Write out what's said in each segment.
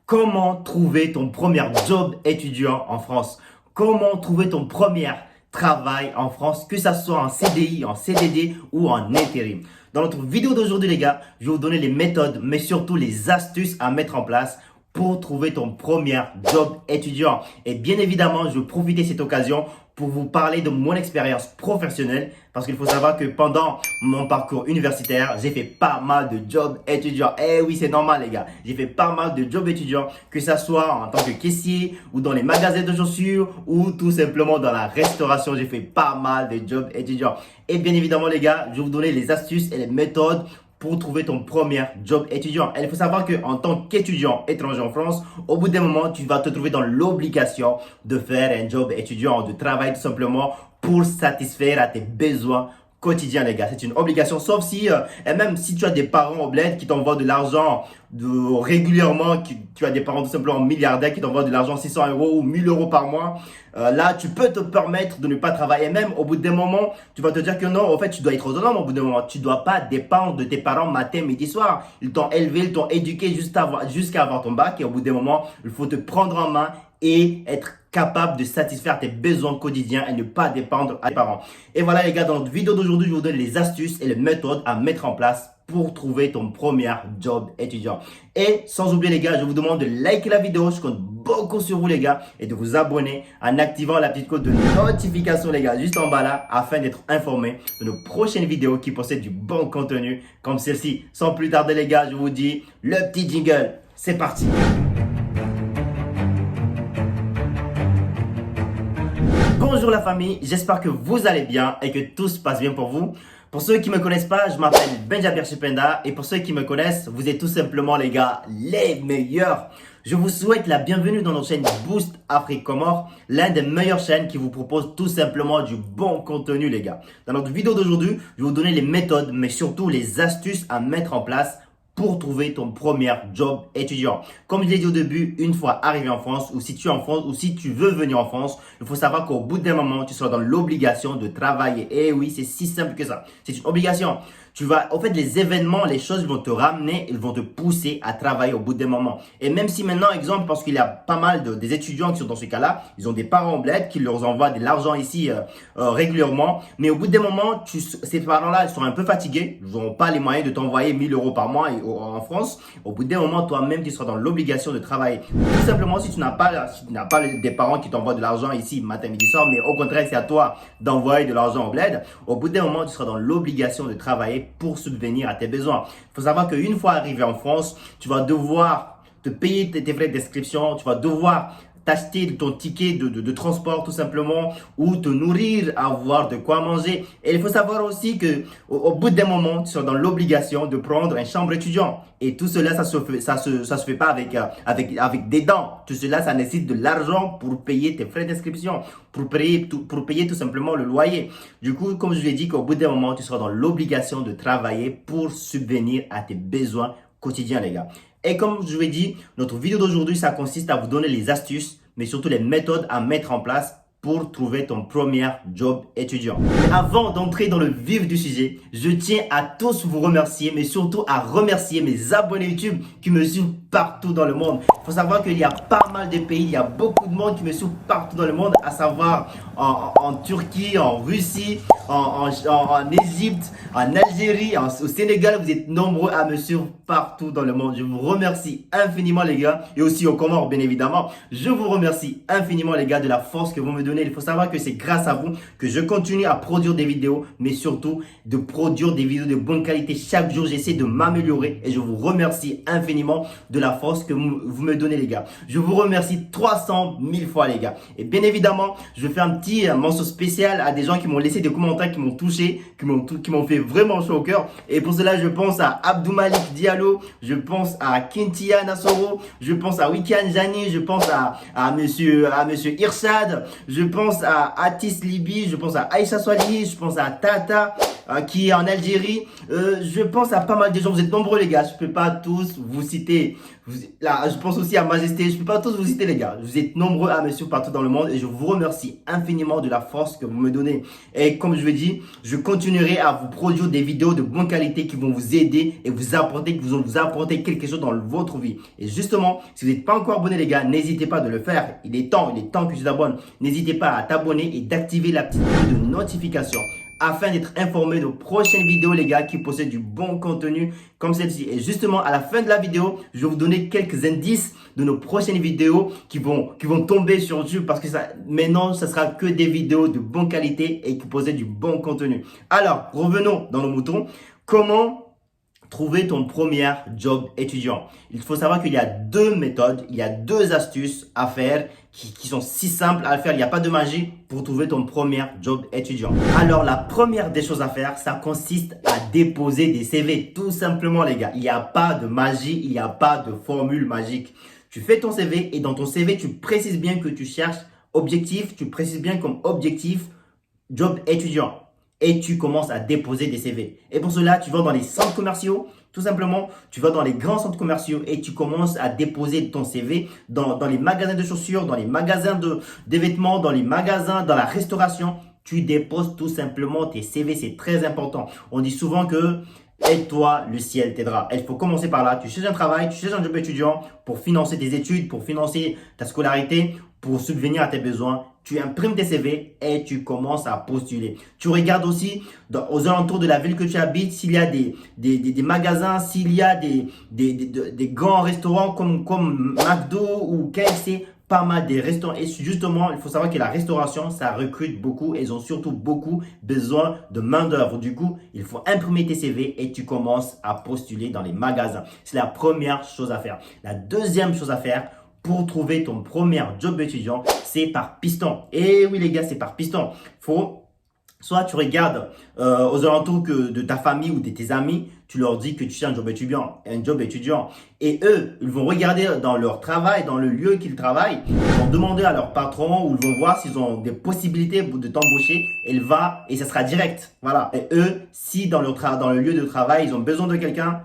Comment trouver ton premier job étudiant en France? Comment trouver ton premier travail en France, que ça soit en CDI, en CDD ou en intérim? Dans notre vidéo d'aujourd'hui, les gars, je vais vous donner les méthodes, mais surtout les astuces à mettre en place pour trouver ton premier job étudiant. Et bien évidemment, je vais profiter de cette occasion pour vous parler de mon expérience professionnelle parce qu'il faut savoir que pendant mon parcours universitaire, j'ai fait pas mal de jobs étudiants. Eh oui, c'est normal les gars. J'ai fait pas mal de jobs étudiants, que ça soit en tant que caissier ou dans les magasins de chaussures ou tout simplement dans la restauration. J'ai fait pas mal de jobs étudiants. Et bien évidemment les gars, je vais vous donner les astuces et les méthodes pour trouver ton premier job étudiant. Et il faut savoir qu'en tant qu'étudiant étranger en France, au bout d'un moment, tu vas te trouver dans l'obligation de faire un job étudiant, de travailler tout simplement pour satisfaire à tes besoins quotidiens, les gars. C'est une obligation, sauf si, et même si tu as des parents au bled qui t'envoient de l'argent régulièrement, tu as des parents tout simplement milliardaires qui t'envoient de l'argent 600 euros ou 1000 euros par mois, là, tu peux te permettre de ne pas travailler. Même au bout d'un moment, tu vas te dire que non, en fait, tu dois être autonome au bout d'un moment. Tu ne dois pas dépendre de tes parents matin, midi, soir. Ils t'ont élevé, ils t'ont éduqué jusqu'à avoir ton bac. Et au bout d'un moment, il faut te prendre en main et être capable de satisfaire tes besoins quotidiens et ne pas dépendre à tes parents. Et voilà les gars, dans notre vidéo d'aujourd'hui, je vous donne les astuces et les méthodes à mettre en place pour trouver ton premier job étudiant. Et sans oublier les gars, je vous demande de liker la vidéo, je compte beaucoup sur vous les gars, et de vous abonner en activant la petite code de notification les gars, juste en bas là, afin d'être informé de nos prochaines vidéos qui possèdent du bon contenu comme celle-ci. Sans plus tarder les gars, je vous dis le petit jingle, c'est parti. Bonjour la famille, j'espère que vous allez bien et que tout se passe bien pour vous. Pour ceux qui ne me connaissent pas, je m'appelle Benjamin Chipenda et pour ceux qui me connaissent, vous êtes tout simplement les gars, les meilleurs. Je vous souhaite la bienvenue dans notre chaîne Boost Afrique Comore, l'un des meilleures chaînes qui vous propose tout simplement du bon contenu les gars. Dans notre vidéo d'aujourd'hui, je vais vous donner les méthodes mais surtout les astuces à mettre en place pour trouver ton premier job étudiant. Comme je l'ai dit au début, une fois arrivé en France ou si tu es en France ou si tu veux venir en France, il faut savoir qu'au bout d'un moment, tu seras dans l'obligation de travailler. Et oui, c'est si simple que ça. C'est une obligation. En fait, les événements, les choses vont te ramener, ils vont te pousser à travailler au bout d'un moment. Et même si maintenant, exemple, parce qu'il y a pas mal des étudiants qui sont dans ce cas-là, ils ont des parents en bled qui leur envoient de l'argent ici régulièrement. Mais au bout d'un moment, ces parents-là, ils sont un peu fatigués. Ils n'auront pas les moyens de t'envoyer 1000 euros par mois en France. Au bout d'un moment, toi-même, tu seras dans l'obligation de travailler. Tout simplement, si tu n'as pas des parents qui t'envoient de l'argent ici matin, midi, soir, mais au contraire, c'est à toi d'envoyer de l'argent au bled. Au bout d'un moment, tu seras dans l'obligation de travailler pour subvenir à tes besoins. Il faut savoir qu'une fois arrivé en France, tu vas devoir te payer tes frais d'inscription, tu vas devoir t'acheter ton ticket de transport tout simplement ou te nourrir, avoir de quoi manger. Et il faut savoir aussi que au bout d'un moment, tu seras dans l'obligation de prendre une chambre étudiant. Et tout cela, ça se fait pas avec des dents. Tout cela, ça nécessite de l'argent pour payer tes frais d'inscription, pour payer tout simplement le loyer. Du coup, comme je l'ai dit, qu'au bout d'un moment, tu seras dans l'obligation de travailler pour subvenir à tes besoins quotidiens, les gars. Et comme je vous ai dit, notre vidéo d'aujourd'hui, ça consiste à vous donner les astuces, mais surtout les méthodes à mettre en place pour trouver ton premier job étudiant. Mais avant d'entrer dans le vif du sujet, je tiens à tous vous remercier, mais surtout à remercier mes abonnés YouTube qui me suivent partout dans le monde. Il faut savoir qu'il y a pas mal de pays, il y a beaucoup de monde qui me suivent partout dans le monde, à savoir en Turquie, en Russie, en Égypte, en Algérie, au Sénégal. Vous êtes nombreux à me suivre partout dans le monde. Je vous remercie infiniment les gars, et aussi aux Comores bien évidemment. Je vous remercie infiniment les gars de la force que vous me donnez. Il faut savoir que c'est grâce à vous que je continue à produire des vidéos, mais surtout de produire des vidéos de bonne qualité. Chaque jour, j'essaie de m'améliorer et je vous remercie infiniment de la force que vous me donnez les gars. Je vous remercie 300 000 fois les gars. Et bien évidemment, je fais un petit mention spécial à des gens qui m'ont laissé des commentaires, qui m'ont touché, qui m'ont fait vraiment chaud au cœur. Et pour cela, je pense à Abdou Malik Diallo, je pense à Kintia Nassoro, je pense à Wikan Jani, je pense à monsieur Irshad, je pense à Atis Libi, je pense à Aïcha Swali, je pense à Tata, qui est en Algérie. Je pense à pas mal de gens. Vous êtes nombreux les gars. Je peux pas tous vous citer. Là, je pense aussi à Majesté. Je peux pas tous vous citer les gars. Vous êtes nombreux à me suivre partout dans le monde et je vous remercie infiniment de la force que vous me donnez. Et comme je vous dis, je continuerai à vous produire des vidéos de bonne qualité qui vont vous aider et vous apporter, qui vont vous apporter quelque chose dans votre vie. Et justement, si vous n'êtes pas encore abonné les gars, n'hésitez pas de le faire. Il est temps que tu t'abonnes. N'hésitez pas à t'abonner et d'activer la petite cloche de notification afin d'être informé de prochaines vidéos les gars qui possèdent du bon contenu comme celle-ci. Et justement, à la fin de la vidéo, je vais vous donner quelques indices de nos prochaines vidéos qui vont tomber sur YouTube parce que maintenant, ça sera que des vidéos de bonne qualité et qui possèdent du bon contenu. Alors, revenons dans nos moutons. Comment trouver ton premier job étudiant? Il faut savoir qu'il y a deux méthodes, il y a deux astuces à faire qui sont si simples à faire. Il n'y a pas de magie pour trouver ton premier job étudiant. Alors, la première des choses à faire, ça consiste à déposer des CV. Tout simplement, les gars. Il n'y a pas de magie, il n'y a pas de formule magique. Tu fais ton CV et dans ton CV, tu précises bien que tu cherches objectif, tu précises bien comme objectif job étudiant. Et tu commences à déposer des CV. Et pour cela, tu vas dans les centres commerciaux. Tout simplement, tu vas dans les grands centres commerciaux et tu commences à déposer ton CV dans les magasins de chaussures, dans les magasins des vêtements, dans les magasins, dans la restauration. Tu déposes tout simplement tes CV. C'est très important. On dit souvent que aide-toi, le ciel t'aidera. Il faut commencer par là. Tu cherches un travail, tu cherches un job étudiant pour financer tes études, pour financer ta scolarité, pour subvenir à tes besoins. Tu imprimes tes CV et tu commences à postuler. Tu regardes aussi aux alentours de la ville que tu habites s'il y a des magasins, s'il y a des grands restaurants comme McDo ou KFC. Pas mal des restaurants. Et justement, il faut savoir que la restauration, ça recrute beaucoup et ils ont surtout beaucoup besoin de main-d'œuvre. Du coup, il faut imprimer tes CV et tu commences à postuler dans les magasins. C'est la première chose à faire. La deuxième chose à faire pour trouver ton premier job étudiant, c'est par piston. Et oui, les gars, c'est par piston. Soit tu regardes aux alentours de ta famille ou de tes amis, tu leur dis que tu cherches un job étudiant. Et eux, ils vont regarder dans leur travail, dans le lieu qu'ils travaillent, ils vont demander à leur patron ou ils vont voir s'ils ont des possibilités de t'embaucher. Et ça sera direct. Voilà. Et eux, si dans le lieu de travail, ils ont besoin de quelqu'un,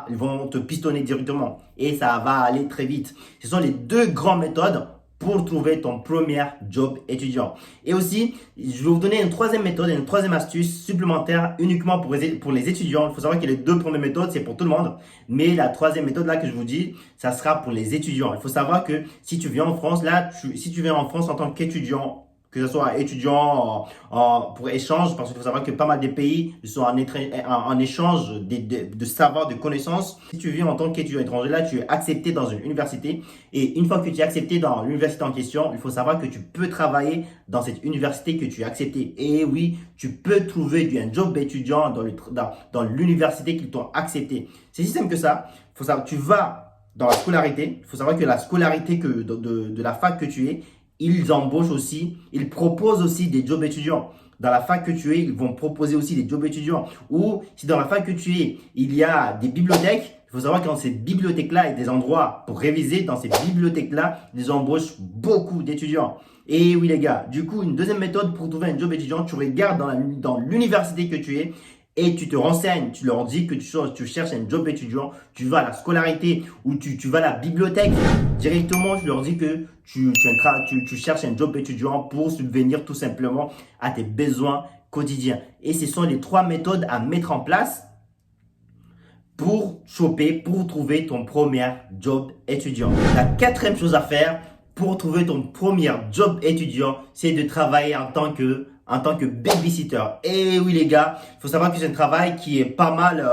ils vont te pistonner directement. Et ça va aller très vite. Ce sont les deux grandes méthodes pour trouver ton premier job étudiant. Et aussi, je vais vous donner une troisième méthode et une troisième astuce supplémentaire uniquement pour les étudiants. Il faut savoir que les deux premières méthodes, c'est pour tout le monde. Mais la troisième méthode là que je vous dis, ça sera pour les étudiants. Il faut savoir que si tu viens en France, si tu viens en France en tant qu'étudiant, que ce soit étudiant pour échange, parce qu'il faut savoir que pas mal des pays sont en échange de savoir, de connaissances. Si tu viens en tant qu'étudiant étranger, là, tu es accepté dans une université. Et une fois que tu es accepté dans l'université en question, il faut savoir que tu peux travailler dans cette université que tu es accepté. Et oui, tu peux trouver un job étudiant dans l'université qu'ils t'ont accepté. C'est si simple que ça. Faut savoir, tu vas dans la scolarité. Il faut savoir que la scolarité de la fac que tu es, ils embauchent aussi, ils proposent aussi des jobs étudiants. Dans la fac que tu es, ils vont proposer aussi des jobs étudiants. Ou si dans la fac que tu es, il y a des bibliothèques, il faut savoir que dans ces bibliothèques-là et des endroits pour réviser, dans ces bibliothèques-là, ils embauchent beaucoup d'étudiants. Et oui les gars, du coup, une deuxième méthode pour trouver un job étudiant, tu regardes dans l'université que tu es et tu te renseignes, tu leur dis que tu cherches un job étudiant, tu vas à la scolarité ou tu vas à la bibliothèque. Directement, tu leur dis que tu cherches un job étudiant pour subvenir tout simplement à tes besoins quotidiens. Et ce sont les trois méthodes à mettre en place pour trouver ton premier job étudiant. La quatrième chose à faire pour trouver ton premier job étudiant, c'est de travailler en tant que babysitter. Et oui les gars, il faut savoir que c'est un travail qui est pas mal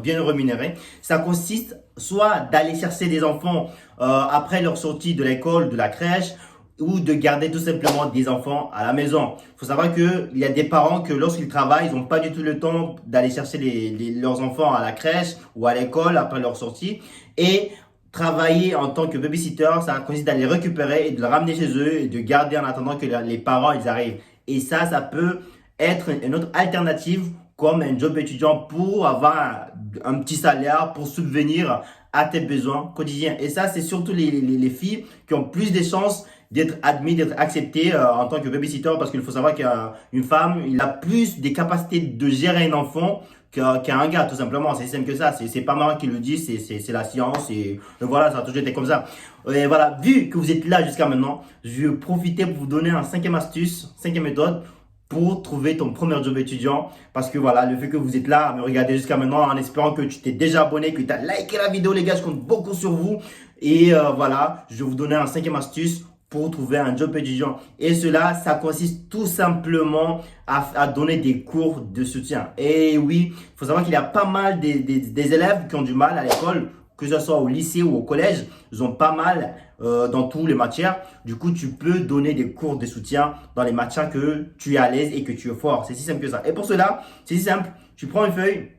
bien rémunéré. Ça consiste soit d'aller chercher des enfants après leur sortie de l'école, de la crèche, ou de garder tout simplement des enfants à la maison. Il faut savoir qu'il y a des parents que lorsqu'ils travaillent, ils n'ont pas du tout le temps d'aller chercher leurs enfants à la crèche ou à l'école après leur sortie. Et travailler en tant que babysitter, ça consiste à les récupérer et de les ramener chez eux et de garder en attendant que les parents ils arrivent. Et ça peut être une autre alternative comme un job étudiant pour avoir un petit salaire pour subvenir à tes besoins quotidiens. Et ça, c'est surtout les filles qui ont plus de chances d'être admis, d'être accepté en tant que babysitter, parce qu'il faut savoir qu'une femme, il a plus des capacités de gérer un enfant qu'un gars, tout simplement. C'est simple que ça. C'est pas moi qui le dis, c'est la science. Et voilà, ça a toujours été comme ça. Et voilà, vu que vous êtes là jusqu'à maintenant, je vais profiter pour vous donner un cinquième astuce, cinquième méthode pour trouver ton premier job étudiant. Parce que voilà, le fait que vous êtes là à me regarder jusqu'à maintenant, en espérant que tu t'es déjà abonné, que tu as liké la vidéo, les gars, je compte beaucoup sur vous. Et voilà, je vais vous donner un cinquième astuce pour trouver un job étudiant. Et cela, ça consiste tout simplement à donner des cours de soutien. Et oui, il faut savoir qu'il y a pas mal des élèves qui ont du mal à l'école, que ce soit au lycée ou au collège, ils ont pas mal dans toutes les matières. Du coup, tu peux donner des cours de soutien dans les matières que tu es à l'aise et que tu es fort. C'est si simple que ça. Et pour cela, c'est si simple. Tu prends une feuille,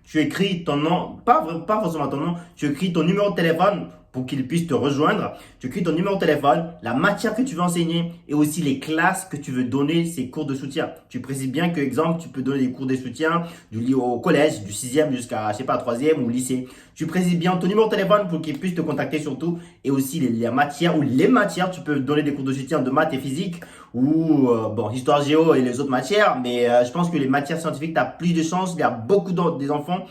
tu écris ton nom, pas forcément ton nom, tu écris ton numéro de téléphone pour qu'il puisse te rejoindre. Tu écris ton numéro de téléphone, la matière que tu veux enseigner et aussi les classes que tu veux donner ces cours de soutien. Tu précises bien que, exemple, tu peux donner des cours de soutien au collège, du 6e jusqu'à, je sais pas, 3e ou lycée. Tu précises bien ton numéro de téléphone pour qu'il puisse te contacter surtout et aussi les matières, tu peux donner des cours de soutien de maths et physique ou, bon, histoire géo et les autres matières. Mais je pense que les matières scientifiques, tu as plus de chances. Il y a beaucoup d'enfants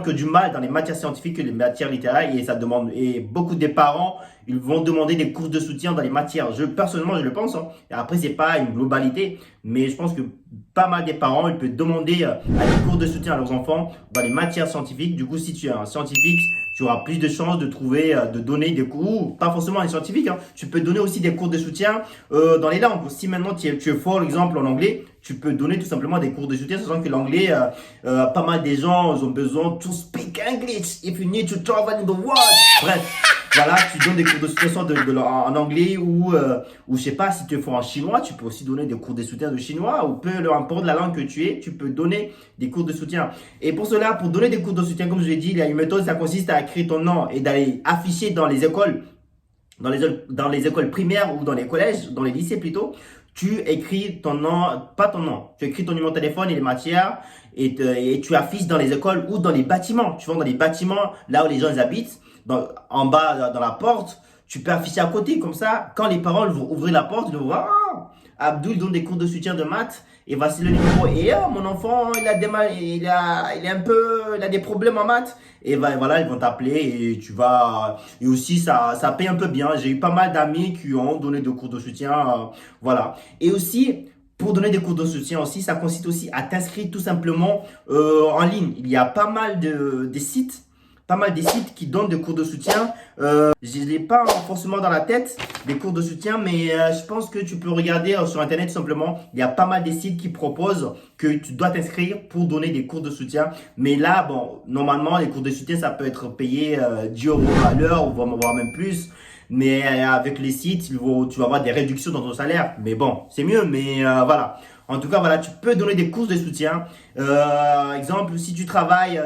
qui ont du mal dans les matières scientifiques que les matières littéraires et ça demande, et beaucoup des parents, ils vont demander des cours de soutien dans les matières. Personnellement, je le pense, hein. Et après, c'est pas une globalité, mais je pense que pas mal des parents, ils peuvent demander des cours de soutien à leurs enfants dans les matières scientifiques. Du coup, si tu es un scientifique, tu auras plus de chances de trouver, de donner des cours, pas forcément les scientifiques, hein. Tu peux donner aussi des cours de soutien dans les langues. Si maintenant tu es fort, par exemple, en anglais, tu peux donner tout simplement des cours de soutien, sachant que l'anglais, pas mal des gens ils ont besoin to speak English if you need to travel in the world. Bref, voilà, tu donnes des cours de soutien soit en anglais ou je sais pas, si tu es fort en chinois, tu peux aussi donner des cours de soutien de chinois ou peu importe la langue que tu es, tu peux donner des cours de soutien. Et pour cela, pour donner des cours de soutien, comme je l'ai dit, il y a une méthode, ça consiste à écrire ton nom et d'aller afficher dans les écoles. Dans les écoles primaires ou dans les collèges, dans les lycées plutôt, tu écris ton nom, pas ton nom, tu écris ton numéro de téléphone et les matières et tu affiches dans les écoles ou dans les bâtiments. Tu vois, dans les bâtiments, là où les gens ils habitent, en bas dans la porte, tu peux afficher à côté. Comme ça, quand les parents vont ouvrir la porte, ils vont voir, ah, Abdul donne des cours de soutien de maths et voici le numéro. Et mon enfant, il a des problèmes en maths. Et voilà, ils vont t'appeler et et aussi ça paye un peu bien. J'ai eu pas mal d'amis qui ont donné des cours de soutien, voilà. Et aussi, pour donner des cours de soutien aussi, ça consiste aussi à t'inscrire tout simplement en ligne. Il y a pas mal des sites qui donnent des cours de soutien. Je ne l'ai pas forcément dans la tête, des cours de soutien, mais je pense que tu peux regarder sur Internet tout simplement. Il y a pas mal des sites qui proposent que tu dois t'inscrire pour donner des cours de soutien. Mais là, bon, normalement, les cours de soutien, ça peut être payé 10 € à l'heure, ou voire même plus. Mais avec les sites, tu vas avoir des réductions dans ton salaire. Mais bon, c'est mieux, mais voilà. En tout cas, voilà, tu peux donner des cours de soutien. Exemple, si tu travailles,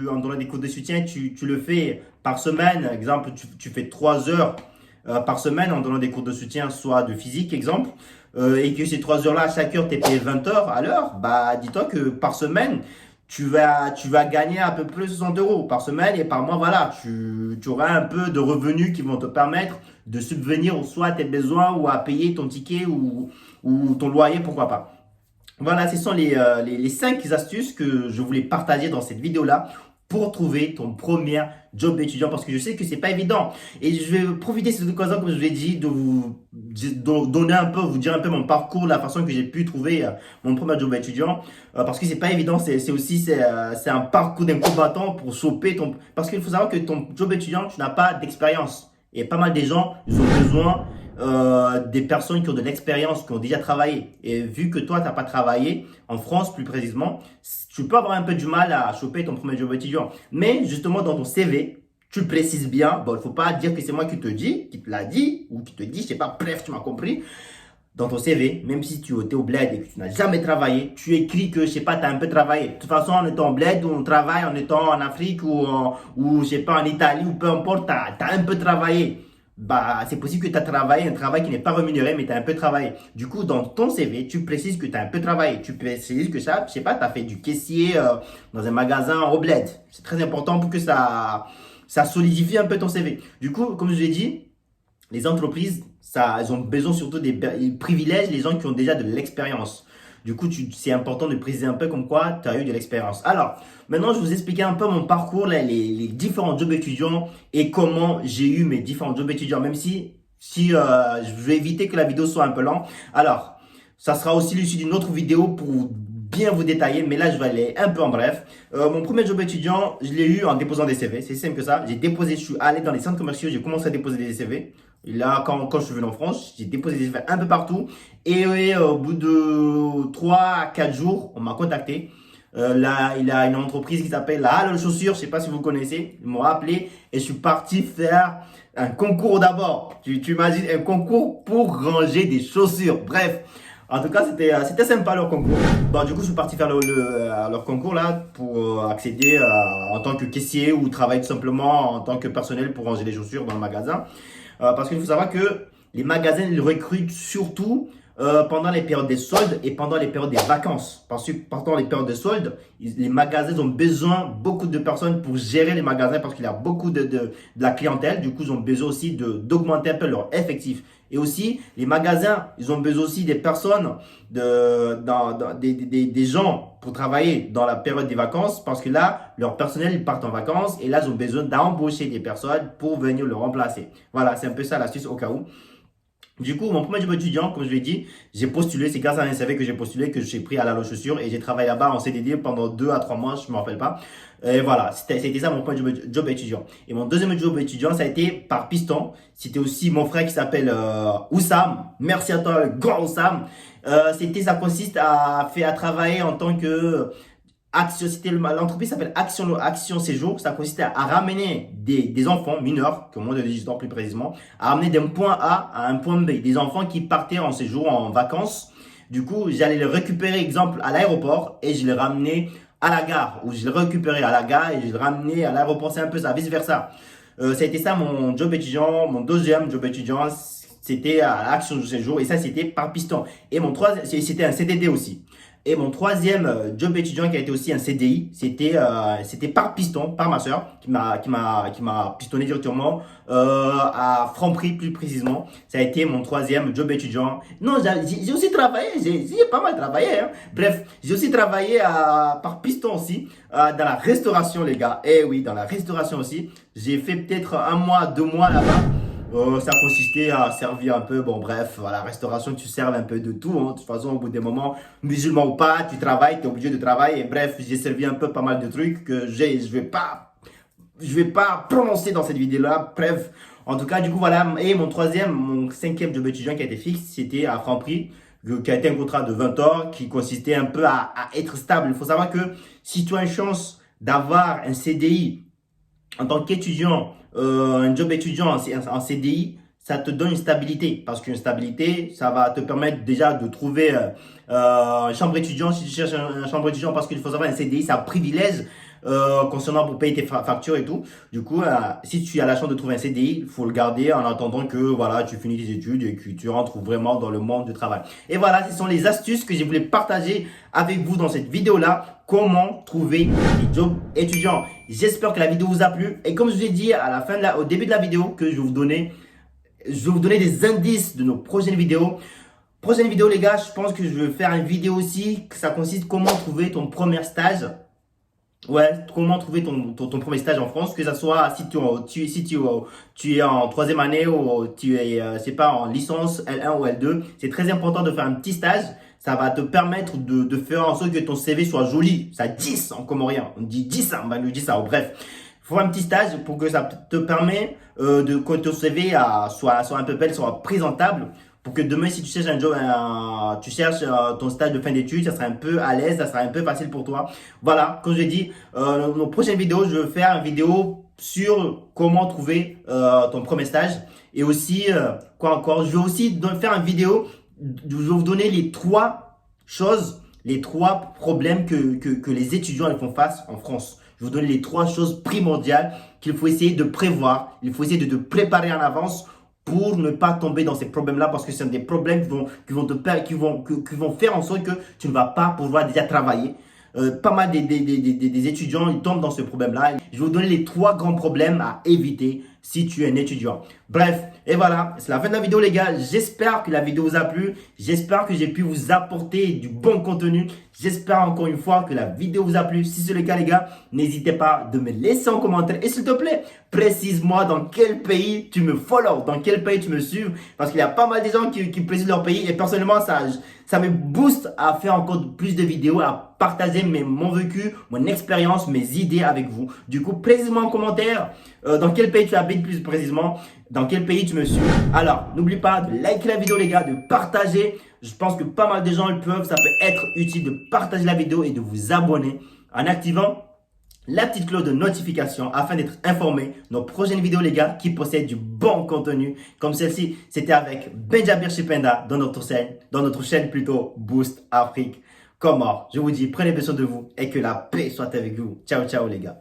en donnant des cours de soutien, tu le fais par semaine. Exemple, tu fais 3 heures par semaine en donnant des cours de soutien, soit de physique, exemple. Et que ces 3 heures-là, chaque heure, tu es payé 20 heures à l'heure. Bah, dis-toi que par semaine, tu vas gagner à peu près 60 € par semaine et par mois, voilà, tu auras un peu de revenus qui vont te permettre de subvenir soit à tes besoins ou à payer ton ticket ou ton loyer, pourquoi pas. Voilà, ce sont les 5 astuces que je voulais partager dans cette vidéo-là pour trouver ton premier job étudiant parce que je sais que c'est pas évident. Et je vais profiter de cette occasion, comme je vous l'ai dit, de vous donner un peu, vous dire un peu mon parcours, la façon que j'ai pu trouver mon premier job étudiant parce que c'est pas évident, c'est un parcours d'un combattant pour choper parce qu'il faut savoir que ton job étudiant, tu n'as pas d'expérience. Et pas mal des gens, ils ont besoin des personnes qui ont de l'expérience, qui ont déjà travaillé. Et vu que toi, tu n'as pas travaillé, en France plus précisément, tu peux avoir un peu du mal à choper ton premier job étudiant. Mais justement, dans ton CV, tu précises bien, bon, il ne faut pas dire que c'est moi qui te l'a dit, ou qui te dit, je sais pas, bref, tu m'as compris. Dans ton CV, même si tu étais au bled et que tu n'as jamais travaillé, tu écris que, je sais pas, tu as un peu travaillé. De toute façon, en étant au bled ou on travaille, en étant en Afrique ou je sais pas, en Italie ou peu importe, tu as un peu travaillé. Bah, c'est possible que tu as travaillé un travail qui n'est pas rémunéré, mais tu as un peu travaillé. Du coup, dans ton CV, tu précises que tu as un peu travaillé. Tu précises que ça, je sais pas, tu as fait du caissier dans un magasin au bled. C'est très important pour que ça solidifie un peu ton CV. Du coup, comme je l'ai dit, les entreprises, elles ont besoin surtout ils privilègent les gens qui ont déjà de l'expérience. Du coup, c'est important de préciser un peu comme quoi tu as eu de l'expérience. Alors, maintenant, je vais vous expliquer un peu mon parcours, là, les différents jobs étudiants et comment j'ai eu mes différents jobs étudiants, même si je vais éviter que la vidéo soit un peu lente. Alors, ça sera aussi l'issue d'une autre vidéo pour bien vous détailler, mais là, je vais aller un peu en bref. Mon premier job étudiant, je l'ai eu en déposant des CV. C'est simple que ça. Je suis allé dans les centres commerciaux, j'ai commencé à déposer des CV. Et là, quand je suis venu en France, j'ai déposé des CV un peu partout. Et au bout de 3 à 4 jours, on m'a contacté. Là, il a une entreprise qui s'appelle la Halle aux chaussures. Je sais pas si vous connaissez. Ils m'ont appelé et je suis parti faire un concours d'abord. Tu imagines un concours pour ranger des chaussures. Bref. En tout cas, c'était sympa leur concours. Bon, du coup, je suis parti faire leur concours là pour accéder en tant que caissier ou travailler tout simplement en tant que personnel pour ranger les chaussures dans le magasin. Parce qu'il faut savoir que les magasins, ils recrutent surtout pendant les périodes des soldes et pendant les périodes des vacances. Parce que pendant les périodes de soldes, les magasins ont besoin beaucoup de personnes pour gérer les magasins parce qu'il y a beaucoup de la clientèle. Du coup, ils ont besoin aussi d'augmenter un peu leur effectif. Et aussi, les magasins, ils ont besoin aussi des personnes, des gens pour travailler dans la période des vacances parce que là, leur personnel, ils partent en vacances et là, ils ont besoin d'embaucher des personnes pour venir le remplacer. Voilà, c'est un peu ça l'astuce au cas où. Du coup, mon premier job étudiant, comme je l'ai dit, j'ai postulé. C'est grâce à un CV que j'ai postulé, que j'ai pris à la Loche Chaussures et j'ai travaillé là-bas en CDD pendant 2 à 3 mois, je me rappelle pas. Et voilà, c'était ça mon premier job étudiant. Et mon deuxième job étudiant, ça a été par piston. C'était aussi mon frère qui s'appelle Oussam. Merci à toi, le grand Oussam. Ça consiste à travailler en tant que l'entreprise s'appelle Action Séjour. Ça consistait à ramener des enfants mineurs, comme on de 18 ans plus précisément, à ramener d'un point A à un point B. Des enfants qui partaient en séjour, en vacances. Du coup, j'allais les récupérer, exemple, à l'aéroport et je les ramenais à la gare. Ou je les récupérais à la gare et je les ramenais à l'aéroport. C'est un peu ça, vice versa. Ça a été ça mon job étudiant, mon deuxième job étudiant. C'était à Action Séjour et ça, c'était par piston. Et mon troisième, c'était un CDD aussi. Et mon troisième job étudiant qui a été aussi un CDI, c'était par piston, par ma soeur qui m'a pistonné directement à Franprix plus précisément. Ça a été mon troisième job étudiant. Non, j'ai aussi travaillé, j'ai pas mal travaillé. Hein. Bref, j'ai aussi travaillé par piston aussi dans la restauration les gars. Eh oui, dans la restauration aussi. J'ai fait peut-être 1 mois, 2 mois là-bas. Ça consistait à servir un peu, bon bref, à la restauration tu serves un peu de tout, hein. De toute façon au bout des moments, musulman ou pas, tu travailles, tu es obligé de travailler, et bref, j'ai servi un peu pas mal de trucs que je vais pas prononcer dans cette vidéo là, bref, en tout cas du coup voilà, et mon cinquième job étudiant qui a été fixe, c'était à Franprix, qui a été un contrat de 20 heures, qui consistait un peu à être stable. Il faut savoir que si tu as une chance d'avoir un CDI en tant qu'étudiant, un job étudiant en CDI, ça te donne une stabilité. Parce qu'une stabilité, ça va te permettre déjà de trouver une chambre étudiant. Si tu cherches une chambre étudiant, parce qu'il faut savoir, un CDI, ça privilège concernant pour payer tes factures et tout. Du coup, si tu as la chance de trouver un CDI, il faut le garder en attendant que voilà, tu finis tes études et que tu rentres vraiment dans le monde du travail. Et voilà, ce sont les astuces que je voulais partager avec vous dans cette vidéo-là. Comment trouver des jobs étudiants. J'espère que la vidéo vous a plu. Et comme je vous ai dit au début de la vidéo, que je vais vous donner des indices de nos prochaines vidéos. Prochaine vidéo, les gars, je pense que je vais faire une vidéo aussi. Que ça consiste comment trouver ton premier stage. Ouais, comment trouver ton premier stage en France, que ça soit si tu es en troisième année ou tu es, c'est pas en licence L1 ou L2. C'est très important de faire un petit stage. Ça va te permettre de faire en sorte que ton CV soit joli. Ça 10 en comorien. On dit 10, hein, on dit ça. Bref, faut un petit stage pour que ça te permet que ton CV soit un peu belle, soit présentable. Pour que demain, si tu cherches un job, tu cherches ton stage de fin d'études, ça sera un peu à l'aise, ça sera un peu facile pour toi. Voilà, comme je l'ai dit, dans nos prochaines vidéos, je vais faire une vidéo sur comment trouver ton premier stage. Et aussi, quoi encore, je vais aussi faire une vidéo, je vais vous donner les 3 choses, les 3 problèmes que les étudiants ils font face en France. Je vais vous donner les 3 choses primordiales qu'il faut essayer de prévoir, il faut essayer de te préparer en avance pour ne pas tomber dans ces problèmes-là, parce que ce sont des problèmes qui vont faire en sorte que tu ne vas pas pouvoir déjà travailler. Pas mal des étudiants ils tombent dans ce problème-là. Je vais vous donner les 3 grands problèmes à éviter si tu es un étudiant. Bref, et voilà, c'est la fin de la vidéo les gars. J'espère que la vidéo vous a plu. J'espère que j'ai pu vous apporter du bon contenu. J'espère encore une fois que la vidéo vous a plu. Si c'est le cas les gars, n'hésitez pas de me laisser en commentaire. Et s'il te plaît, précise-moi dans quel pays tu me follow, dans quel pays tu me suis. Parce qu'il y a pas mal de gens qui précisent leur pays. Et personnellement, ça me booste à faire encore plus de vidéos, à partager mon vécu, mon expérience, mes idées avec vous. Du coup, précise-moi en commentaire dans quel pays tu habites plus précisément, dans quel pays tu me suis. Alors, n'oublie pas de liker la vidéo les gars, de partager. Je pense que pas mal de gens le peuvent. Ça peut être utile de partager la vidéo et de vous abonner en activant la petite cloche de notification afin d'être informé de nos prochaines vidéos les gars qui possèdent du bon contenu comme celle-ci. C'était avec Benjabir Chipenda dans notre chaîne plutôt Boost Afrique. Comment? Je vous dis, prenez bien soin de vous et que la paix soit avec vous. Ciao, ciao les gars.